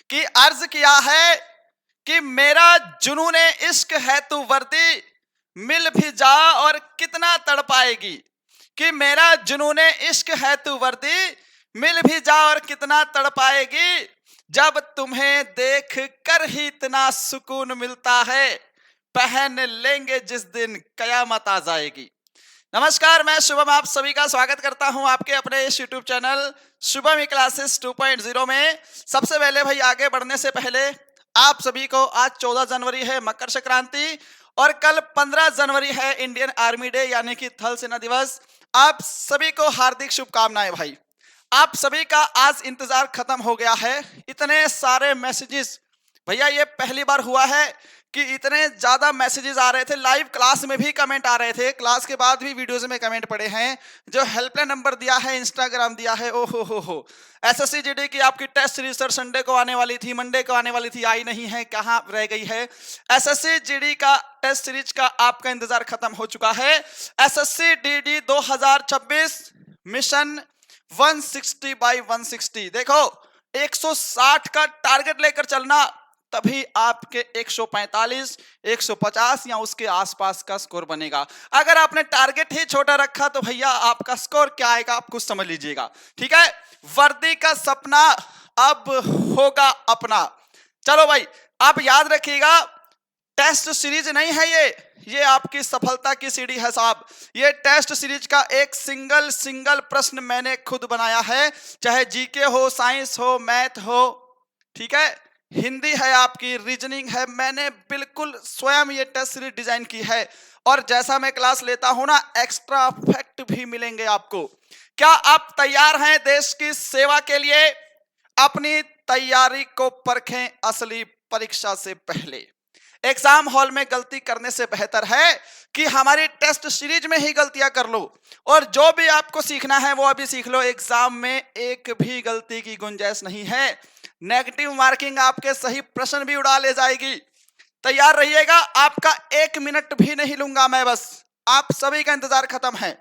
कि अर्ज किया है कि मेरा जुनून इश्क है तू वर्दी, मिल भी जा और कितना तड़पाएगी। कि मेरा जुनून इश्क है तू वर्दी, मिल भी जा और कितना तड़पाएगी। जब तुम्हें देख कर ही इतना सुकून मिलता है, पहन लेंगे जिस दिन कयामत आ जाएगी। नमस्कार, मैं शुभम आप सभी का स्वागत करता हूं आपके अपने इस YouTube चैनल शुभम ई क्लासेस 2.0 में। सबसे पहले भाई आगे बढ़ने से पहले आप सभी को आज 14 जनवरी है मकर संक्रांति और कल 15 जनवरी है इंडियन आर्मी डे यानी कि थल सेना दिवस। आप सभी को हार्दिक शुभकामनाएं भाई। आप सभी का आज इंतजार खत्म हो गया है। इतने सारे मैसेजेस भैया, ये पहली बार हुआ है कि इतने ज्यादा मैसेजेस आ रहे थे। लाइव क्लास में भी कमेंट आ रहे थे, क्लास के बाद भी वीडियोस में कमेंट पड़े हैं। जो हेल्पलाइन नंबर दिया है, इंस्टाग्राम दिया है, ओहो हो। एसएससी जीडी की आपकी टेस्ट सीरीज सर संडे को आने वाली थी, मंडे को आने वाली थी, आई नहीं है, कहां रह गई है। एसएससी जीडी का टेस्ट सीरीज का आपका इंतजार खत्म हो चुका है। SSC DD 2026 mission 160/160। देखो 160 का टारगेट लेकर चलना, तभी आपके 145, 150 या उसके आसपास का स्कोर बनेगा। अगर आपने टारगेट ही छोटा रखा तो भैया आपका स्कोर क्या आएगा आप कुछ समझ लीजिएगा। ठीक है, वर्दी का सपना अब होगा अपना। चलो भाई, आप याद रखिएगा, टेस्ट सीरीज नहीं है ये आपकी सफलता की सीढ़ी है साहब। ये टेस्ट सीरीज का एक सिंगल प्रश्न मैंने खुद बनाया है, चाहे जीके हो, साइंस हो, मैथ हो, ठीक है, हिंदी है, आपकी रीजनिंग है, मैंने बिल्कुल स्वयं ये टेस्ट सीरीज डिजाइन की है। और जैसा मैं क्लास लेता हूं ना, एक्स्ट्रा फैक्ट भी मिलेंगे आपको। क्या आप तैयार हैं देश की सेवा के लिए? अपनी तैयारी को परखें असली परीक्षा से पहले। एग्जाम हॉल में गलती करने से बेहतर है कि हमारी टेस्ट सीरीज में ही गलतियां कर लो, और जो भी आपको सीखना है वो अभी सीख लो। एग्जाम में एक भी गलती की गुंजाइश नहीं है। नेगेटिव मार्किंग आपके सही प्रश्न भी उड़ा ले जाएगी। तैयार रहिएगा, आपका 1 मिनट भी नहीं लूंगा मैं, बस आप सभी का इंतजार खत्म है।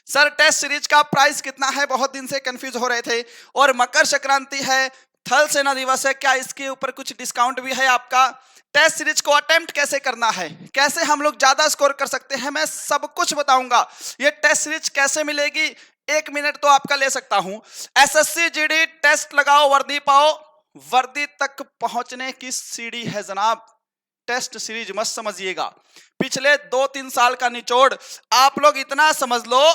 सर टेस्ट सीरीज का प्राइस कितना है? बहुत दिन से कंफ्यूज हो रहे थे। और मकर संक्रांति है, थल सेना दिवस है, क्या इसके ऊपर कुछ डिस्काउंट भी है आपका? टेस्ट सीरीज को अटेम्प्ट कैसे करना है, कैसे हम लोग ज्यादा स्कोर कर सकते हैं, मैं सब कुछ बताऊंगा। ये टेस्ट सीरीज कैसे मिलेगी, 1 मिनट तो आपका ले सकता हूं। एसएससी जीडी टेस्ट लगाओ, वर्दी पाओ। वर्दी तक पहुंचने की सीढ़ी है जनाब टेस्ट सीरीज, मत समझिएगा। पिछले 2-3 साल का निचोड़ आप लोग इतना समझ लो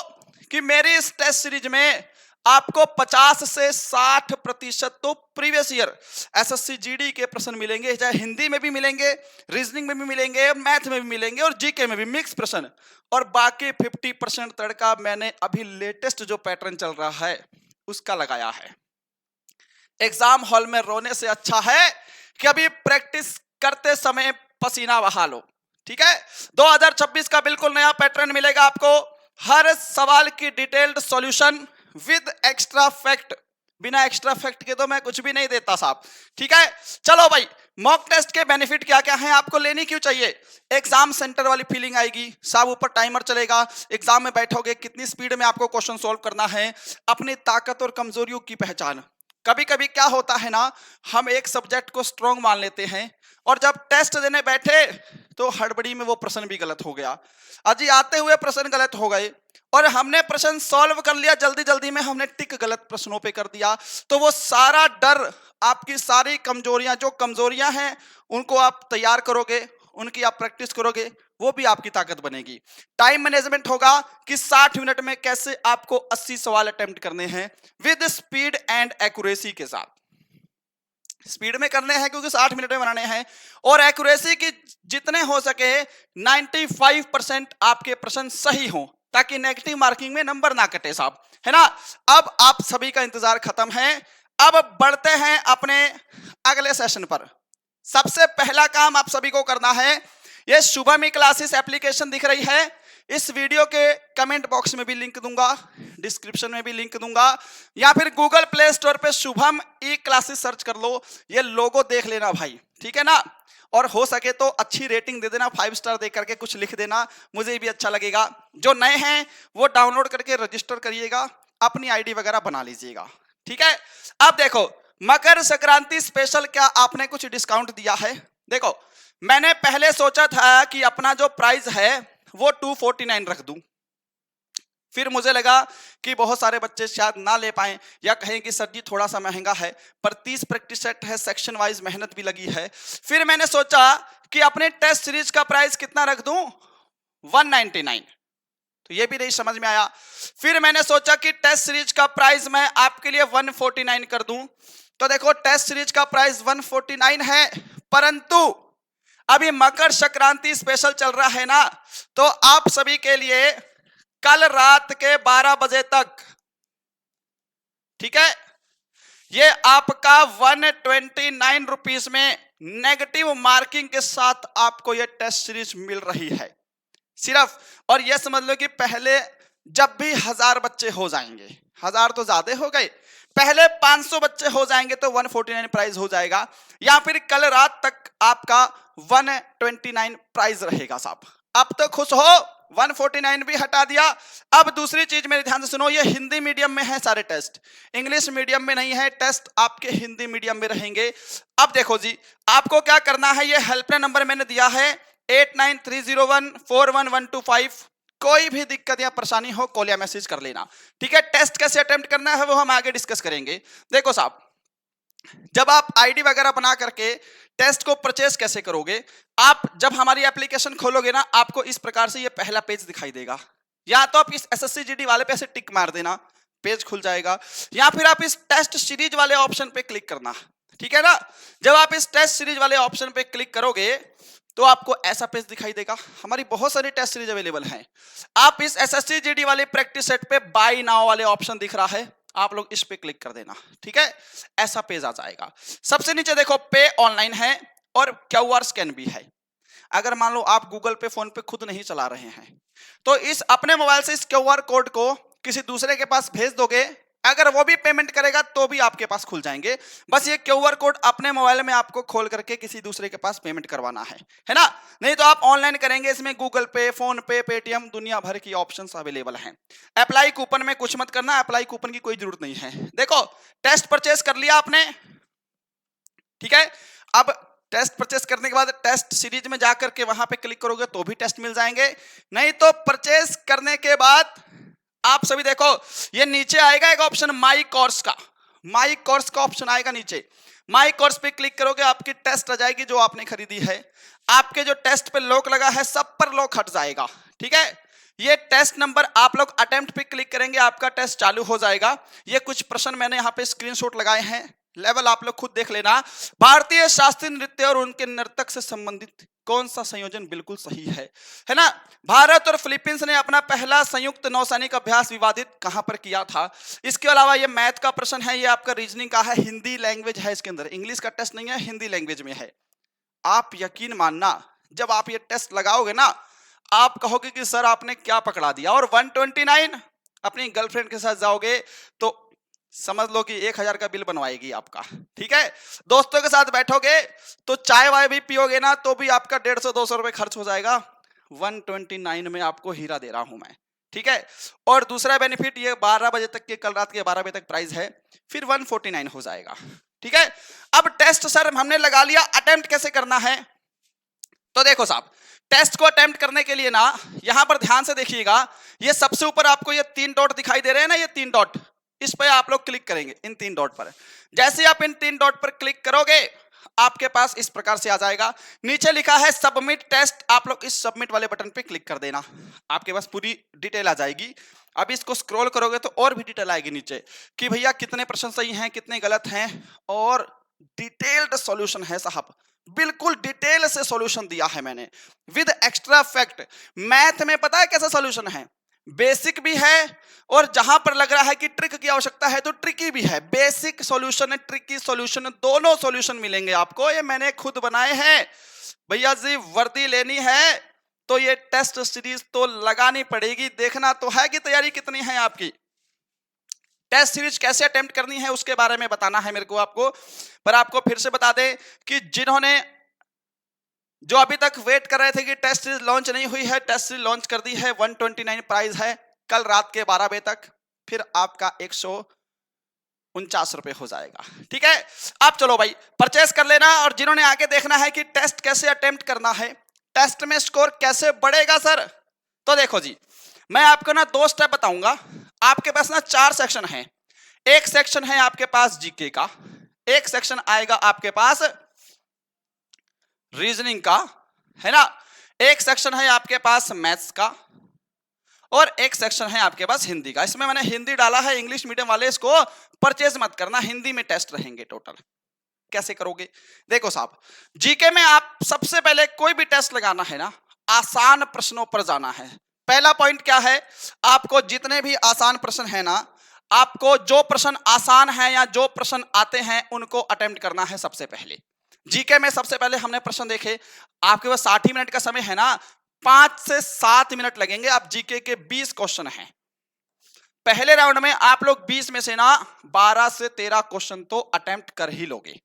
कि मेरी इस टेस्ट सीरीज में आपको 50 से 60% तो प्रीवियस ईयर एसएससी जीडी के प्रश्न मिलेंगे, चाहे हिंदी में भी मिलेंगे, रीजनिंग में भी मिलेंगे, मैथ में भी मिलेंगे और जीके में भी मिक्स प्रश्न। और बाकी 50% तड़का मैंने अभी लेटेस्ट जो पैटर्न चल रहा है उसका लगाया है। एग्जाम हॉल में रोने से अच्छा है कि अभी प्रैक्टिस करते समय पसीना बहा लो। ठीक है, 2026 का बिल्कुल नया पैटर्न मिलेगा आपको। हर सवाल की detailed solution with extra fact. बिना एक्स्ट्रा फैक्ट के तो मैं कुछ भी नहीं देता साहब। ठीक है, चलो भाई, मॉक टेस्ट के बेनिफिट क्या क्या हैं, आपको लेनी क्यों चाहिए? एग्जाम सेंटर वाली फीलिंग आएगी साहब, ऊपर टाइमर चलेगा, एग्जाम में बैठोगे, कितनी स्पीड में आपको क्वेश्चन सॉल्व करना है, अपनी ताकत और कमजोरियों की पहचान। कभी कभी क्या होता है ना, हम एक सब्जेक्ट को स्ट्रॉन्ग मान लेते हैं और जब टेस्ट देने बैठे तो हड़बड़ी में वो प्रश्न भी गलत हो गया। अजी आते हुए प्रश्न गलत हो गए और हमने प्रश्न सॉल्व कर लिया, जल्दी जल्दी में हमने टिक गलत प्रश्नों पे कर दिया, तो वो सारा डर, आपकी सारी कमजोरियां, जो कमजोरियां हैं उनको आप तैयार करोगे, उनकी आप प्रैक्टिस करोगे, वो भी आपकी ताकत बनेगी। टाइम मैनेजमेंट होगा कि 60 मिनट में कैसे आपको 80 सवाल अटेम्प्ट करने हैं विद स्पीड एंड एक्यूरेसी के साथ। स्पीड में करने हैं क्योंकि 60 मिनट में बनाने हैं, और एक्यूरेसी की जितने हो सके 95% आपके प्रश्न सही हो, ताकि नेगेटिव मार्किंग में नंबर ना कटे साहब, है ना। अब आप सभी का इंतजार खत्म है, अब बढ़ते हैं अपने अगले सेशन पर। सबसे पहला काम आप सभी को करना है, ये शुभम ई क्लासेस एप्लीकेशन दिख रही है, इस वीडियो के कमेंट बॉक्स में भी लिंक दूंगा, डिस्क्रिप्शन में भी लिंक दूंगा, या फिर गूगल प्ले स्टोर पे शुभम ई क्लासेस सर्च कर लो, ये लोगो देख लेना भाई, ठीक है ना। और हो सके तो अच्छी रेटिंग दे देना, 5 स्टार दे करके कुछ लिख देना, मुझे भी अच्छा लगेगा। जो नए हैं वो डाउनलोड करके रजिस्टर करिएगा, अपनी आईडी वगैरह बना लीजिएगा। ठीक है, अब देखो मकर संक्रांति स्पेशल क्या आपने कुछ डिस्काउंट दिया है? देखो, मैंने पहले सोचा था कि अपना जो प्राइस है वो 249 रख दूं, फिर मुझे लगा कि बहुत सारे बच्चे शायद ना ले पाएं या कहें कि सर जी थोड़ा सा महंगा है, पर 30 प्रैक्टिस सेट है, सेक्शन वाइज मेहनत भी लगी है। फिर मैंने सोचा कि अपने टेस्ट सीरीज का प्राइस कितना रख दूं, 199, तो ये भी नहीं समझ में आया। फिर मैंने सोचा कि टेस्ट सीरीज का प्राइस मैं आपके लिए 149 कर दूं, तो देखो टेस्ट सीरीज का प्राइस 149 है, परंतु अभी मकर संक्रांति स्पेशल चल रहा है ना, तो आप सभी के लिए कल रात के 12 बजे तक, ठीक है, ये आपका 129 रुपीस में नेगेटिव मार्किंग के साथ आपको ये टेस्ट सीरीज मिल रही है सिर्फ। और ये समझ लो कि पहले जब भी 1000 बच्चे हो जाएंगे, 1000 तो ज्यादा हो गए, पहले 500 बच्चे हो जाएंगे तो 149 प्राइस हो जाएगा, या फिर कल रात तक आपका 129 प्राइस रहेगा साहब। अब तो खुश हो, 149 भी हटा दिया। अब दूसरी चीज मेरे ध्यान से सुनो, ये हिंदी मीडियम में है सारे टेस्ट, इंग्लिश मीडियम में नहीं है, टेस्ट आपके हिंदी मीडियम में रहेंगे। अब देखो जी, आपको क्या करना है, ये हेल्पलाइन नंबर मैंने दिया है 8930141125, कोई भी दिक्कत या परेशानी हो कॉल या मैसेज कर लेना, ठीक है। टेस्ट कैसे अटेम्प्ट करना है वो हम आगे डिस्कस करेंगे। देखो साहब, जब आप आईडी वगैरह बना करके टेस्ट को परचेस कैसे करोगे, आप जब हमारी एप्लीकेशन खोलोगे ना, आपको इस प्रकार से ये पहला पेज दिखाई देगा, या तो आप इस एसएससी जीडी वाले पे ऐसे टिक मार देना, पेज खुल जाएगा, या फिर आप इस टेस्ट सीरीज वाले ऑप्शन पे क्लिक करना, ठीक है ना। जब आप इस टेस्ट सीरीज वाले ऑप्शन पे क्लिक करोगे तो आपको ऐसा पेज दिखाई देगा। हमारी बहुत सारी टेस्ट सीरीज अवेलेबल हैं। आप इस एसएससी जीडी वाले प्रैक्टिस सेट पे बाय नाउ वाले ऑप्शन दिख रहा है, आप लोग इस पे क्लिक कर देना, ठीक है, ऐसा पेज आ जाएगा। सबसे नीचे देखो पे ऑनलाइन है और क्यूआर स्कैन भी है। अगर मान लो आप गूगल पे, फोन पे खुद नहीं चला रहे हैं, तो इस अपने मोबाइल से इस क्यूआर कोड को किसी दूसरे के पास भेज दोगे, अगर वो भी पेमेंट करेगा तो भी आपके पास खुल जाएंगे। बस ये क्यूआर कोड अपने मोबाइल में आपको खोल करके किसी दूसरे के पास पेमेंट करवाना है ना। नहीं तो आप ऑनलाइन करेंगे, इसमें गूगल पे, फोन पे, पेटीएम, दुनिया भर की ऑप्शंस अवेलेबल हैं। अप्लाई कूपन में कुछ मत करना, अप्लाई कूपन की कोई जरूरत नहीं है। देखो, टेस्ट परचेस कर लिया आपने, ठीक है। अब टेस्ट परचेस करने के बाद टेस्ट सीरीज में जाकर के वहां पे क्लिक करोगे तो भी टेस्ट मिल जाएंगे। नहीं तो परचेस करने के बाद आप सभी देखो, ये नीचे आएगा एक ऑप्शन माई कोर्स का, माई कोर्स का ऑप्शन आएगा नीचे, माई कोर्स पे क्लिक करोगे, आपकी टेस्ट आ जाएगी जो आपने खरीदी है। आपके जो टेस्ट पे लॉक लगा है सब पर लॉक हट जाएगा, ठीक है। ये टेस्ट नंबर आप लोग अटेम्प्ट पे क्लिक करेंगे, आपका टेस्ट चालू हो जाएगा। ये कुछ प्रश्न मैंने यहाँ पे स्क्रीनशॉट लगाए हैं, लेवल आप लोग खुद देख लेना। भारतीय शास्त्रीय नृत्य और उनके नर्तक से संबंधित कौन सा संयोजन बिल्कुल सही है ना। भारत और फिलीपींस ने अपना पहला संयुक्त नौसैनिक अभ्यास विवादित कहां पर किया था। इसके अलावा ये मैथ का प्रश्न है, ये आपका रीजनिंग का है, हिंदी लैंग्वेज है, इसके अंदर इंग्लिश का टेस्ट नहीं है, हिंदी लैंग्वेज में है। आप यकीन मानना, जब आप ये टेस्ट लगाओगे ना, आप कहोगे कि सर आपने क्या पकड़ा दिया। और 129 अपनी गर्लफ्रेंड के साथ जाओगे तो समझ लो कि 1000 का बिल बनवाएगी आपका, ठीक है। दोस्तों के साथ बैठोगे तो चाय वाय भी पियोगे ना, तो भी आपका 150-200 रुपए खर्च हो जाएगा। 129 में आपको हीरा दे रहा हूं मैं, ठीक है। और दूसरा बेनिफिट, ये 12 बजे तक के, कल रात के 12 बजे तक प्राइस है, फिर 149 हो जाएगा, ठीक है। अब टेस्ट सर हमने लगा लिया, अटेम्प्ट कैसे करना है, तो देखो साहब, टेस्ट को अटेम्प्ट करने के लिए ना, यहां पर ध्यान से देखिएगा, ये सबसे ऊपर आपको ये 3 डॉट दिखाई दे रहे हैं ना, ये 3 डॉट, इस पर आप लोग क्लिक करेंगे, इन 3 डॉट पर। जैसे आप इन 3 डॉट पर क्लिक करोगे, आपके पास इस प्रकार से आ जाएगा। नीचे लिखा है सबमिट टेस्ट, आप लोग इस सबमिट वाले बटन पे क्लिक कर देना, आपके पास पूरी डिटेल आ जाएगी। अब इसको स्क्रॉल करोगे तो और भी डिटेल आएगी नीचे कि भैया कितने प्रश्न सही हैं, कितने गलत हैं, और डिटेल्ड सॉल्यूशन है साहब, बिल्कुल डिटेल से सॉल्यूशन दिया है मैंने विद एक्स्ट्रा फैक्ट। मैथ में पता है कैसा सॉल्यूशन है, बेसिक भी है, और जहां पर लग रहा है कि ट्रिक की आवश्यकता है तो ट्रिकी भी है। बेसिक सॉल्यूशन, ट्रिकी सॉल्यूशन, दोनों सॉल्यूशन मिलेंगे आपको, ये मैंने खुद बनाए हैं। भैया जी वर्दी लेनी है तो ये टेस्ट सीरीज तो लगानी पड़ेगी, देखना तो है कि तैयारी कितनी है आपकी। टेस्ट सीरीज कैसे अटेम्प्ट करनी है उसके बारे में बताना है मेरे को आपको, पर आपको फिर से बता दें कि जिन्होंने, जो अभी तक वेट कर रहे थे कि टेस्ट सीरीज लॉन्च नहीं हुई है, टेस्ट सीरीज लॉन्च कर दी है, 129 प्राइस है, कल रात के 12 बजे तक, फिर आपका ₹49 हो जाएगा। ठीक है, अब चलो भाई परचेस कर लेना। और जिन्होंने आगे देखना है कि टेस्ट कैसे अटेम्प्ट करना है, टेस्ट में स्कोर कैसे बढ़ेगा सर, तो देखो जी, मैं आपको ना 2 स्टेप बताऊंगा। आपके पास ना 4 सेक्शन है। एक सेक्शन है आपके पास जीके का, एक सेक्शन आएगा आपके पास रीजनिंग का, है ना, एक सेक्शन है आपके पास मैथ्स का, और एक सेक्शन है आपके पास हिंदी का। इसमें मैंने हिंदी डाला है, इंग्लिश मीडियम वाले इसको परचेज मत करना, हिंदी में टेस्ट रहेंगे टोटल। कैसे करोगे, देखो साहब, जीके में आप सबसे पहले कोई भी टेस्ट लगाना है ना, आसान प्रश्नों पर जाना है। पहला पॉइंट क्या है, आपको जितने भी आसान प्रश्न है ना, आपको जो प्रश्न आसान है या जो प्रश्न आते हैं उनको अटेम्प्ट करना है सबसे पहले। जीके में सबसे पहले हमने प्रश्न देखे, आपके पास 60 ही मिनट का समय है ना, 5 से 7 मिनट लगेंगे। आप जीके के 20 क्वेश्चन हैं, पहले राउंड में आप लोग 20 में से ना 12 से 13 क्वेश्चन तो अटेम्प्ट कर ही लोगे।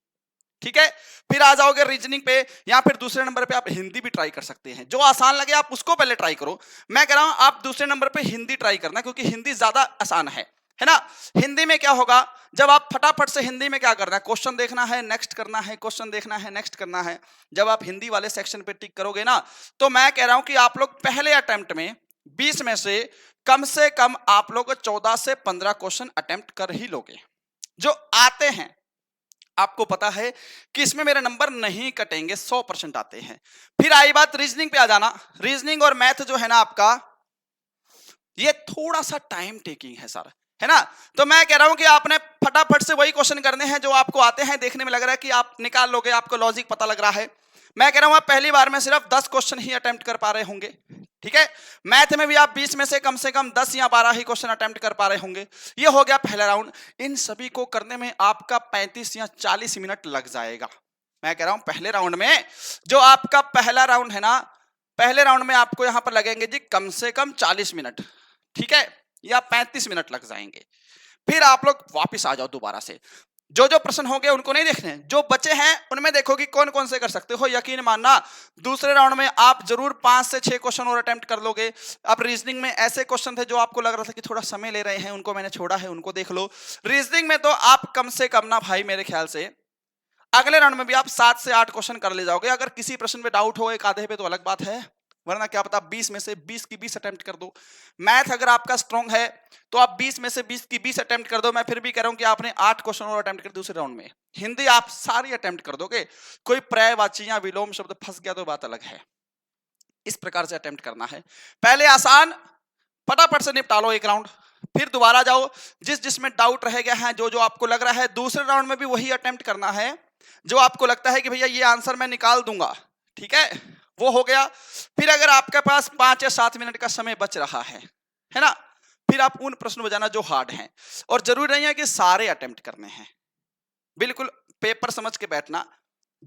ठीक है, फिर आ जाओगे रीजनिंग पे, या फिर दूसरे नंबर पे आप हिंदी भी ट्राई कर सकते हैं। जो आसान लगे आप उसको पहले ट्राई करो। मैं कह रहा हूं आप दूसरे नंबर पे हिंदी ट्राई करना, क्योंकि हिंदी ज्यादा आसान है ना। हिंदी में क्या होगा, जब आप फटाफट से हिंदी में क्या करना है, क्वेश्चन देखना है, नेक्स्ट करना है, क्वेश्चन देखना है, नेक्स्ट करना है। जब आप हिंदी वाले सेक्शन पे टिक करोगे ना, तो मैं कह रहा हूं कि आप लोग पहले अटेम्प्ट में 20 में से कम आप लोग 14 से 15 क्वेश्चन अटेम्प्ट कर ही लोगे जो आते हैं। आपको पता है कि इसमें मेरे नंबर नहीं कटेंगे, 100% आते हैं। फिर आई बात रीजनिंग पे आ जाना। रीजनिंग और मैथ जो है ना आपका, ये थोड़ा सा टाइम टेकिंग है सर, है ना। तो मैं कह रहा हूं कि आपने फटाफट से वही क्वेश्चन करने हैं जो आपको आते हैं। देखने में लग रहा है कि आप निकाल लोगे, आपको लॉजिक पता लग रहा है। मैं कह रहा हूं आप पहली बार में सिर्फ 10 क्वेश्चन ही अटेम्प्ट कर पा रहे होंगे। ठीक है, मैथ में भी आप 20 में से कम 10 या 12 ही क्वेश्चन अटेम्प्ट कर पा रहे होंगे। ये हो गया पहला राउंड। इन सभी को करने में आपका 35 या 40 मिनट लग जाएगा। मैं कह रहा हूं पहले राउंड में, जो आपका पहला राउंड है ना, पहले राउंड में आपको यहां पर लगेंगे जी कम से कम 40 मिनट, ठीक है, या 35 मिनट लग जाएंगे। फिर आप लोग वापस आ जाओ दोबारा से। जो जो प्रश्न हो गए उनको नहीं देखने, जो बचे हैं उनमें देखो कि कौन कौन से कर सकते हो। यकीन मानना दूसरे राउंड में आप जरूर 5 से 6 क्वेश्चन और अटेम्प्ट कर लोगे। अब रीजनिंग में ऐसे क्वेश्चन थे जो आपको लग रहा था कि थोड़ा समय ले रहे हैं, उनको मैंने छोड़ा है, उनको देख लो। रीजनिंग में तो आप कम से कम ना भाई, मेरे ख्याल से अगले राउंड में भी आप 7 से 8 क्वेश्चन कर ले जाओगे। अगर किसी प्रश्न पे डाउट हो एक आधे पे तो अलग बात है, वरना क्या पता 20 में से 20 की 20 अटेम्प्ट कर दो। मैथ अगर आपका स्ट्रॉन्ग है तो आप 20 में से 20 की 20 अटेम्प्ट कर दो। मैं फिर भी कह रहा हूं कि आपने 8 क्वेश्चन और अटेम्प्ट कर दूसरे राउंड में। हिंदी आप सारी अटेम्प्ट कर दोगे, कोई पर्यायवाची या विलोम शब्द फंस गया तो बात अलग है। इस प्रकार से अटेम्प्ट करना है। पहले आसान फटाफट से निपटा लो एक राउंड, फिर दोबारा जाओ, जिस जिसमें डाउट रह गया है, जो जो आपको लग रहा है, दूसरे राउंड में भी वही अटेम्प्ट करना है जो आपको लगता है कि भैया ये आंसर मैं निकाल दूंगा। ठीक है, वो हो गया। फिर अगर आपके पास 5 या 7 मिनट का समय बच रहा है ना, फिर आप उन प्रश्न बजाना जो हार्ड हैं, और जरूरी नहीं है कि सारे अटेम्प्ट करने हैं। बिल्कुल पेपर समझ के बैठना,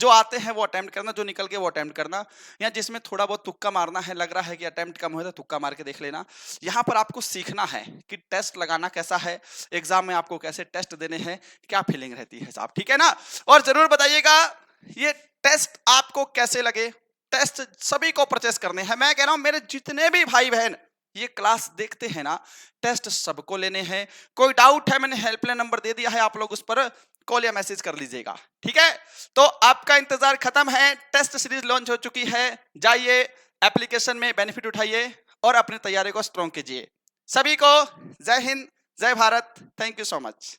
जो आते हैं वो अटेम्प्ट करना, जो निकल के वो अटेम्प्ट करना, या जिसमें थोड़ा बहुत तुक्का मारना है, लग रहा है कि अटेम्प्ट कम हो तो तुक्का मार के देख लेना। यहाँ पर आपको सीखना है कि टेस्ट लगाना कैसा है, एग्जाम में आपको कैसे टेस्ट देने हैं, क्या फीलिंग रहती है साहब। ठीक है ना, और जरूर बताइएगा ये टेस्ट आपको कैसे लगे। टेस्ट सभी को परचेस करने हैं। मैं कह रहा हूं मेरे जितने भी भाई बहन ये क्लास देखते हैं ना, टेस्ट सबको लेने हैं। कोई डाउट है, मैंने हेल्पलाइन नंबर दे दिया है, आप लोग उस पर कॉल या मैसेज कर लीजिएगा। ठीक है, तो आपका इंतजार खत्म है, टेस्ट सीरीज लॉन्च हो चुकी है। जाइए एप्लीकेशन में बेनिफिट उठाइए और अपनी तैयारी को स्ट्रॉन्ग कीजिए। सभी को जय हिंद, जय Bharat, thank you so much.